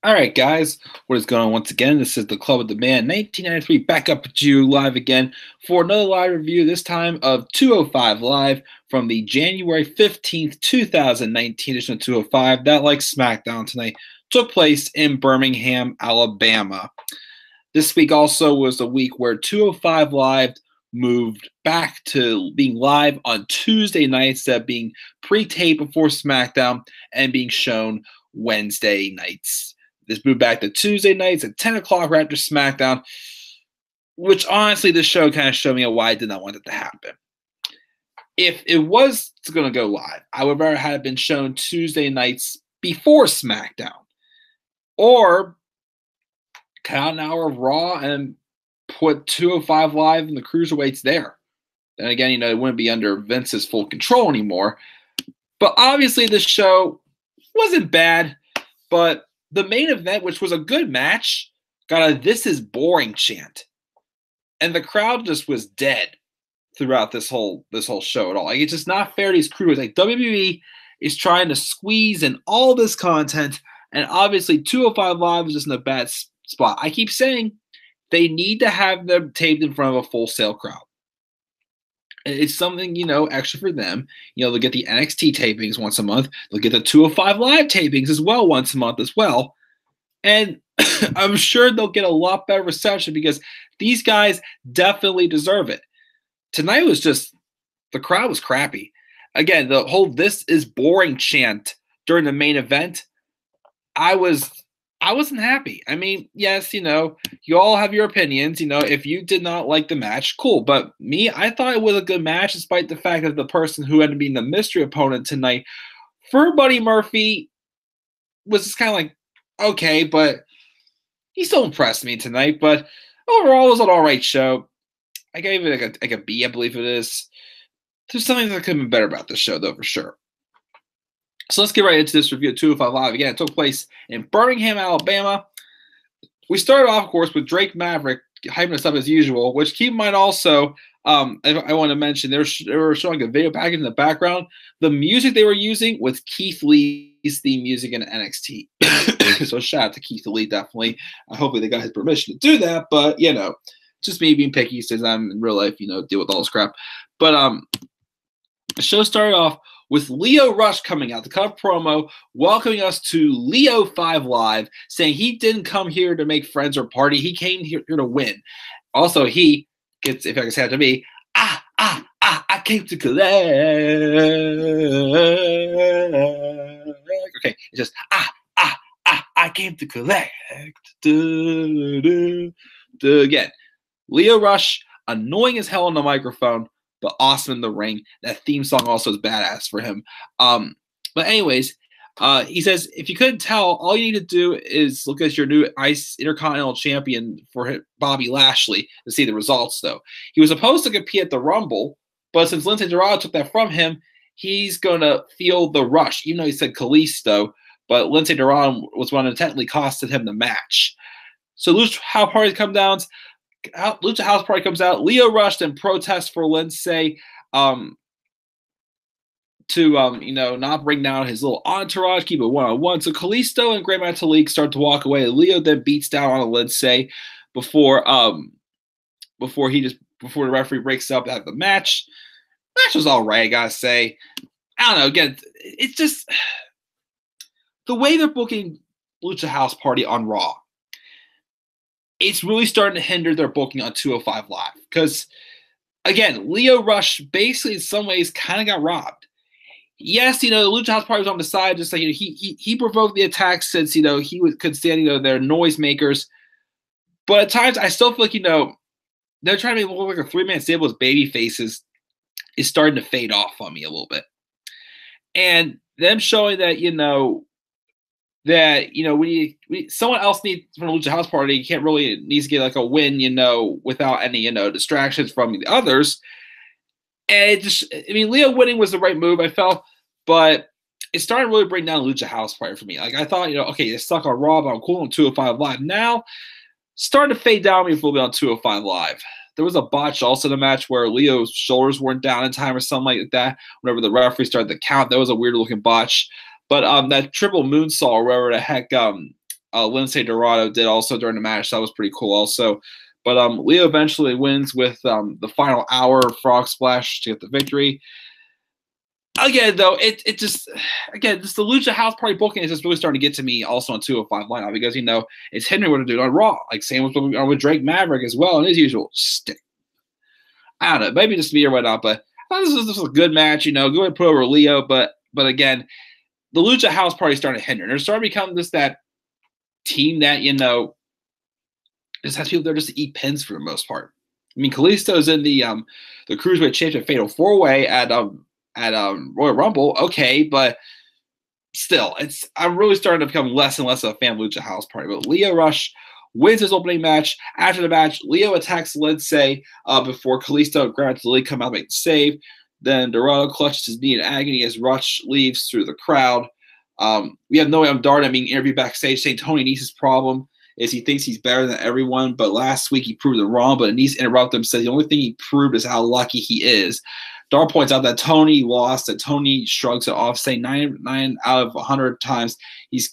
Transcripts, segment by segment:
All right, guys, what is going on once again? This is the Club of the Man 1993 back up at you live again for another live review, this time of 205 Live from the January 15th, 2019 edition of 205. That, like SmackDown tonight, took place in Birmingham, Alabama. This week also was a week where 205 Live moved back to being live on Tuesday nights, instead of being pre-taped before SmackDown and being shown Wednesday nights. This moved back to Tuesday nights at 10 o'clock right after SmackDown, which honestly, this show kind of showed me why I did not want it to happen. If it was going to go live, I would rather have it been shown Tuesday nights before SmackDown, or cut out an hour of Raw and put 205 Live and the Cruiserweights there. Then again, it wouldn't be under Vince's full control anymore. But obviously, this show wasn't bad, but the main event, which was a good match, got a "This is boring" chant, and the crowd just was dead throughout this whole show at all. Like, it's just not fair to these crews. Like, WWE is trying to squeeze in all this content, and obviously 205 Live is just in a bad spot. I keep saying they need to have them taped in front of a Full Sail crowd. It's something, extra for them. They'll get the NXT tapings once a month. They'll get the 205 Live tapings as well once a month as well. And I'm sure they'll get a lot better reception because these guys definitely deserve it. Tonight was just, the crowd was crappy. Again, the whole "This is boring" chant during the main event, I wasn't happy. I mean, yes, you all have your opinions. If you did not like the match, cool. But me, I thought it was a good match, despite the fact that the person who ended up being the mystery opponent tonight for Buddy Murphy was just kind of like, okay, but he still impressed me tonight. But overall, it was an all right show. I gave it like a B, I believe it is. There's something that could have been better about this show, though, for sure. So let's get right into this review of 205 Live. Again, it took place in Birmingham, Alabama. We started off, of course, with Drake Maverick hyping us up as usual, which, keep in mind also, I want to mention, they were showing a video package in the background. The music they were using was Keith Lee's theme music in NXT. So shout out to Keith Lee, definitely. Hopefully they got his permission to do that, but, just me being picky since I'm in real life, deal with all this crap. But the show started off with Lio Rush coming out, the cover promo, welcoming us to Leo 5 Live, saying he didn't come here to make friends or party. He came here to win. Also, he gets, if I can say it to me, I came to collect. Okay, it's just, I came to collect. Again, Lio Rush, annoying as hell on the microphone, but awesome in the ring. That theme song also is badass for him. But anyways, he says, if you couldn't tell, all you need to do is look at your new ICE Intercontinental Champion for Bobby Lashley to see the results, though. He was supposed to compete at the Rumble, but since Lindsay Dorado took that from him, he's going to feel the rush, even though he said Kalisto, but Lindsay Dorado was one that technically costed him the match. So Lucha House Party comes down. Lucha House Party comes out. Lio Rush then protests for Lindsay to not bring down his little entourage, keep it one-on-one. So Kalisto and Great Metalik start to walk away. Lio then beats down on Lindsay before the referee breaks up at the match. Match was all right, I gotta say. I don't know. Again, it's just the way they're booking Lucha House Party on Raw. It's really starting to hinder their booking on 205 Live. Because, again, Lio Rush basically in some ways kind of got robbed. Yes, the Lucha House Party was on the side, just like he provoked the attacks since he could stand their noisemakers. But at times I still feel like they're trying to look like a three-man stable with baby faces is starting to fade off on me a little bit. And them showing that someone else needs from the Lucha House Party. You can't really needs to get like a win, without any, distractions from the others. And Leo winning was the right move, I felt, but it started to really bring down the Lucha House Party for me. Like, I thought, okay, it's stuck on Raw, but I'm cool on 205 Live. Now, starting to fade down me a little bit on 205 Live. There was a botch also in the match where Leo's shoulders weren't down in time or something like that. Whenever the referee started the count, that was a weird looking botch. But that triple moonsault, or whatever the heck Lindsay Dorado did also during the match. That was pretty cool also. But Leo eventually wins with the final hour frog splash to get the victory. Again, though, it just just the Lucha House Party booking is just really starting to get to me also on 205 lineup because it's hindering what to do on Raw. Like same with Drake Maverick as well, and his usual stick. I don't know, maybe just me or whatnot, but this was a good match. Go ahead and put over Leo, but again, the Lucha House Party is starting to hinder. They're starting to become that team that just has people there just to eat pins for the most part. I mean, Kalisto's in the Cruiserweight Championship Fatal 4-Way at Royal Rumble, okay, but still, I'm really starting to become less and less of a fan of Lucha House Party. But Lio Rush wins his opening match. After the match, Leo attacks Lindsay before Kalisto and Grant Lee come out and make the save. Then Dorado clutches his knee in agony as Rush leaves through the crowd. We have Noam Dar being interviewed backstage saying Tony Nese's problem is he thinks he's better than everyone, but last week he proved it wrong. But Nese interrupted him, said the only thing he proved is how lucky he is. Dar points out that Tony lost, that Tony shrugs it off, saying 9 out of 100 times he's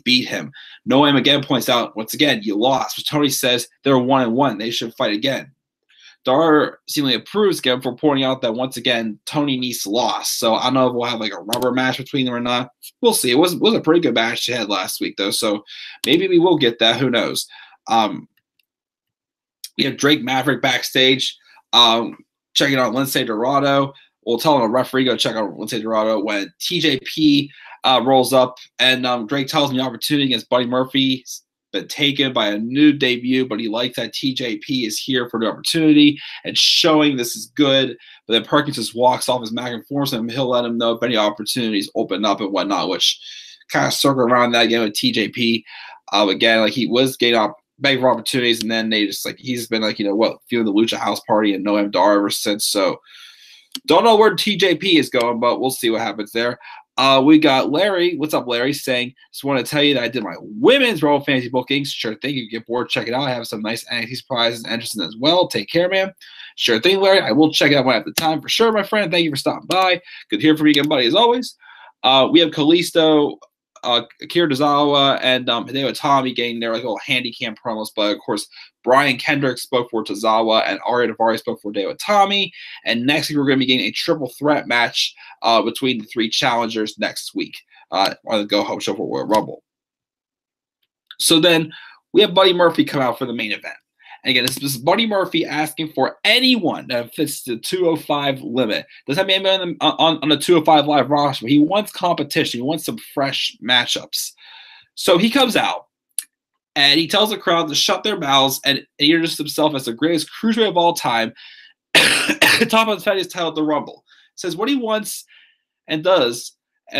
beat him. Noam again points out, once again, you lost. But Tony says they're 1-1. They should fight again. Dar seemingly approves again for pointing out that once again Tony Nese lost. So I don't know if we'll have like a rubber match between them or not. We'll see. It was a pretty good match they had last week though, so maybe we will get that. Who knows? We have Drake Maverick backstage, checking out Lindsay Dorado. We'll tell him a referee go check out Lindsay Dorado when TJP rolls up, and Drake tells him the opportunity against Buddy Murphy been taken by a new debut, but he likes that TJP is here for the opportunity and showing this is good. But then Perkins just walks off his Mac and informs him he'll let him know if any opportunities open up and whatnot, which kind of circle around that again with TJP. Again, like he was getting up begging for opportunities, and then they just he's been feeling the Lucha House Party and Noam Dar ever since. So don't know where TJP is going, but we'll see what happens there. We got Larry. What's up, Larry? Saying, just want to tell you that I did my women's Royal Fantasy bookings. Sure thing. You get bored, check it out. I have some nice NXT surprises and interesting as well. Take care, man. Sure thing, Larry. I will check it out when I have the time for sure, my friend. Thank you for stopping by. Good to hear from you again, buddy, as always. We have Kalisto, Akira Tozawa, and Hideo Itami getting their little handy cam promos. But, of course, Brian Kendrick spoke for Tozawa, and Arya Daivari spoke for Hideo Itami. And next week, we're going to be getting a triple threat match between the three challengers next week on the Go Home Show for Royal Rumble. So then we have Buddy Murphy come out for the main event. And again, this is Buddy Murphy asking for anyone that fits the 205 limit. Doesn't have anyone on the 205 live roster, but he wants competition. He wants some fresh matchups. So he comes out and he tells the crowd to shut their mouths and introduces himself as the greatest cruiserweight of all time. Top of his fattiest title, the Rumble. Says what he wants and does.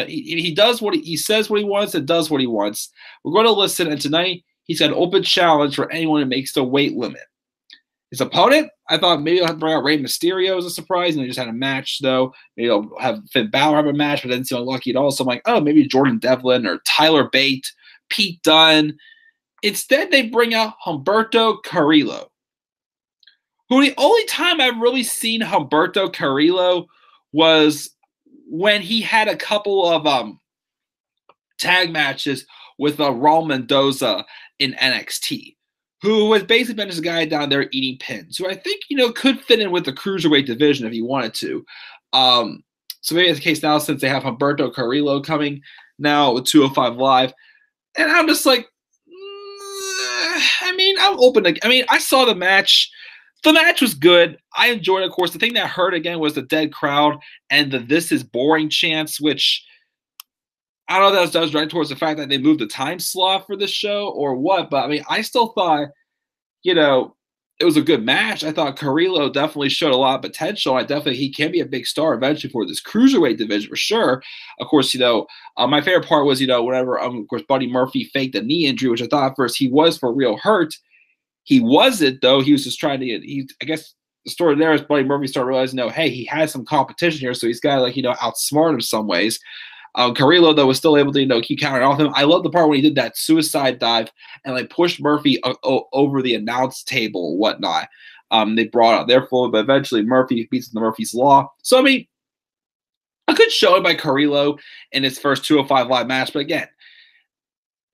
He does what he says what he wants and does what he wants. We're going to listen, and tonight he's got an open challenge for anyone who makes the weight limit. His opponent, I thought maybe he'll have to bring out Rey Mysterio as a surprise, and they just had a match, though. Maybe they'll have Finn Balor have a match, but didn't seem unlucky at all. So I'm like, oh, maybe Jordan Devlin or Tyler Bate, Pete Dunne. Instead, they bring out Humberto Carrillo, who the only time I've really seen Humberto Carrillo was when he had a couple of tag matches with Raul Mendoza in NXT, who has basically been just a guy down there eating pins, who I think, could fit in with the Cruiserweight division if he wanted to. So maybe it's the case now since they have Humberto Carrillo coming now with 205 Live. And I'm just like, I'm open to, I saw the match. The match was good. I enjoyed it, of course. The thing that hurt again was the dead crowd and the "this is boring" chants, which I don't know if that was right towards the fact that they moved the time slot for this show or what, but I still thought, it was a good match. I thought Carrillo definitely showed a lot of potential. He can be a big star eventually for this Cruiserweight division for sure. Of course, my favorite part was, whenever, of course, Buddy Murphy faked a knee injury, which I thought at first he was for real hurt. He wasn't, though. He was just trying to get, I guess the story there is Buddy Murphy started realizing, hey, he has some competition here, so he's got to, outsmart him some ways. Carrillo, though, was still able to, keep countering off him. I love the part when he did that suicide dive and, pushed Murphy over the announce table and whatnot. They brought out their floor, but eventually Murphy beats the Murphy's Law. So, a good showing by Carrillo in his first 205 Live match. But again,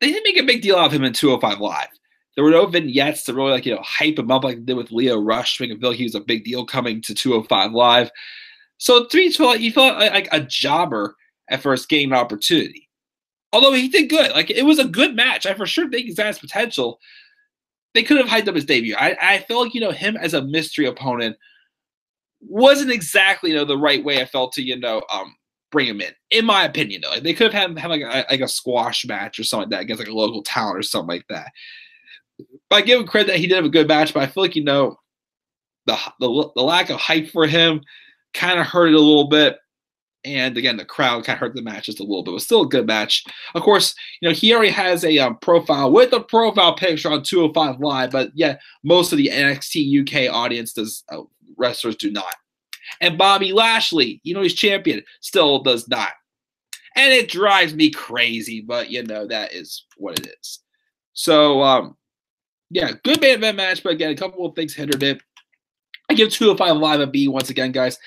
they didn't make a big deal out of him in 205 Live. There were no vignettes to really hype him up like they did with Leo Rush, to make him feel like he was a big deal coming to 205 Live. So he felt like a jobber at first getting an opportunity. Although he did good. Like, it was a good match. I for sure think he's has potential. They could have hyped up his debut. I felt like, him as a mystery opponent wasn't exactly, the right way I felt to, bring him in my opinion, though. Like, they could have had like a squash match or something like that against like a local talent or something like that. But I give him credit that he did have a good match, but I feel like, the lack of hype for him kind of hurt it a little bit. And again, the crowd kind of hurt the match just a little bit. It was still a good match. Of course, he already has a profile with a profile picture on 205 Live, but yeah, most of the NXT UK audience wrestlers do not. And Bobby Lashley, he's champion, still does not. And it drives me crazy, but that is what it is. So, yeah, good main event match, but again, a couple of things hindered it. I give 205 Live a B once again, guys.